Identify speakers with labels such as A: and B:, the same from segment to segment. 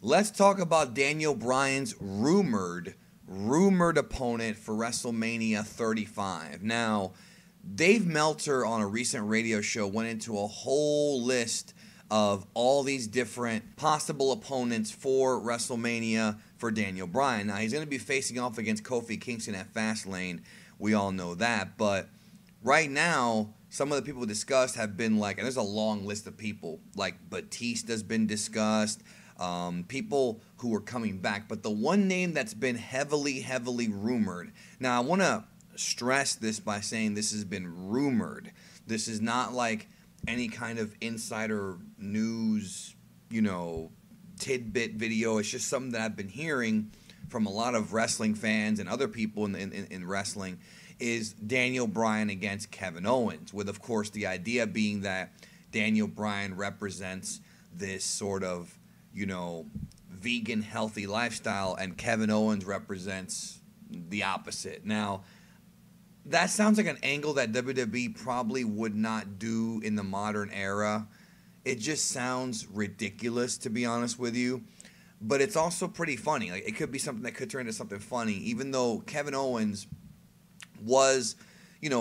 A: let's talk about Daniel Bryan's rumored opponent for WrestleMania 35. Now, Dave Meltzer on a recent radio show went into a whole list of all these different possible opponents for WrestleMania for Daniel Bryan. Now, he's going to be facing off against Kofi Kingston at Fastlane. We all know that. But right now, some of the people discussed have been like, and there's a long list of people, like Batista's been discussed, people who are coming back. But the one name that's been heavily rumored. Now, I want to stress this by saying this has been rumored. This is not like any kind of insider news, tidbit video. It's just something that I've been hearing from a lot of wrestling fans and other people in wrestling, is Daniel Bryan against Kevin Owens, with, of course, the idea being that Daniel Bryan represents this sort of, vegan, healthy lifestyle, and Kevin Owens represents the opposite. Now, that sounds like an angle that WWE probably would not do in the modern era. It just sounds ridiculous, to be honest with you. But it's also pretty funny. Like, it could be something that could turn into something funny, even though Kevin Owens was,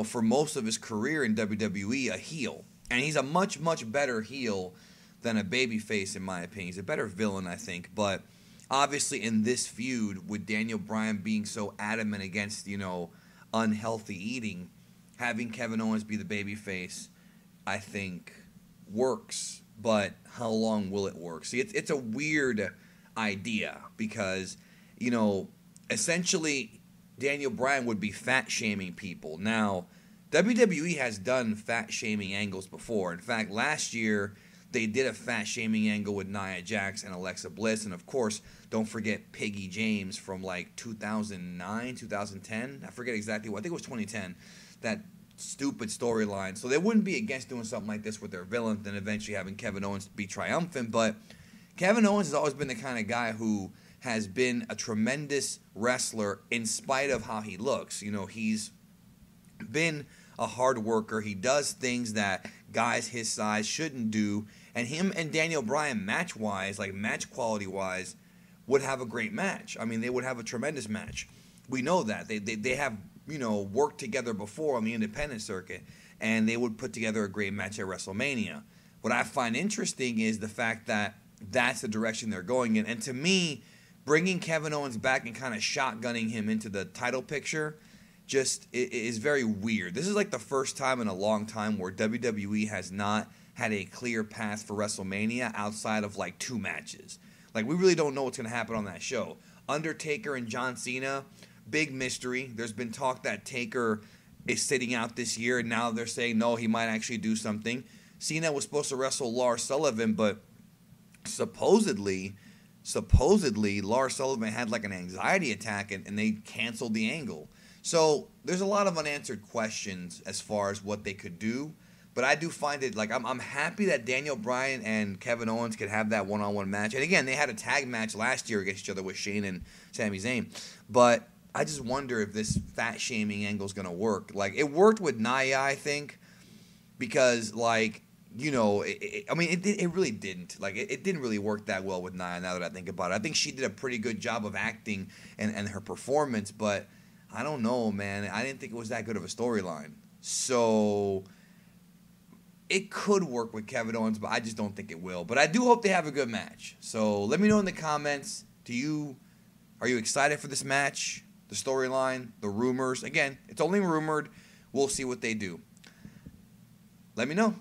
A: for most of his career in WWE, a heel. And he's a much better heel than a babyface, in my opinion. He's a better villain, I think. But obviously in this feud, with Daniel Bryan being so adamant against, unhealthy eating, having Kevin Owens be the babyface, I think, works. But how long will it work? See, it's a weird idea because, essentially Daniel Bryan would be fat-shaming people. Now, WWE has done fat-shaming angles before. In fact, last year, they did a fat-shaming angle with Nia Jax and Alexa Bliss. And, of course, don't forget Piggy James from, 2009, 2010. I forget exactly what. I think it was 2010. That stupid storyline. So they wouldn't be against doing something like this with their villain, then eventually having Kevin Owens be triumphant. But Kevin Owens has always been the kind of guy who has been a tremendous wrestler in spite of how he looks. He's been a hard worker. He does things that guys his size shouldn't do. And him and Daniel Bryan, match-wise, match quality-wise, would have a great match. I mean, they would have a tremendous match. We know that. They have, worked together before on the independent circuit, and they would put together a great match at WrestleMania. What I find interesting is the fact that that's the direction they're going in. And to me, bringing Kevin Owens back and kind of shotgunning him into the title picture just is very weird. This is like the first time in a long time where WWE has not had a clear path for WrestleMania outside of 2 matches. We really don't know what's going to happen on that show. Undertaker and John Cena, big mystery. There's been talk that Taker is sitting out this year, and now they're saying, no, he might actually do something. Cena was supposed to wrestle Lars Sullivan, but supposedly Lars Sullivan had an anxiety attack, and they canceled the angle. So there's a lot of unanswered questions as far as what they could do. But I do find it, I'm happy that Daniel Bryan and Kevin Owens could have that one-on-one match. And again, they had a tag match last year against each other with Shane and Sami Zayn. But I just wonder if this fat-shaming angle is going to work. It worked with Nia, I think, because, it really didn't. It didn't really work that well with Nia, now that I think about it. I think she did a pretty good job of acting and her performance, but I don't know, man. I didn't think it was that good of a storyline. So it could work with Kevin Owens, but I just don't think it will. But I do hope they have a good match. So let me know in the comments. Are you excited for this match? The storyline, the rumors. Again, it's only rumored. We'll see what they do. Let me know.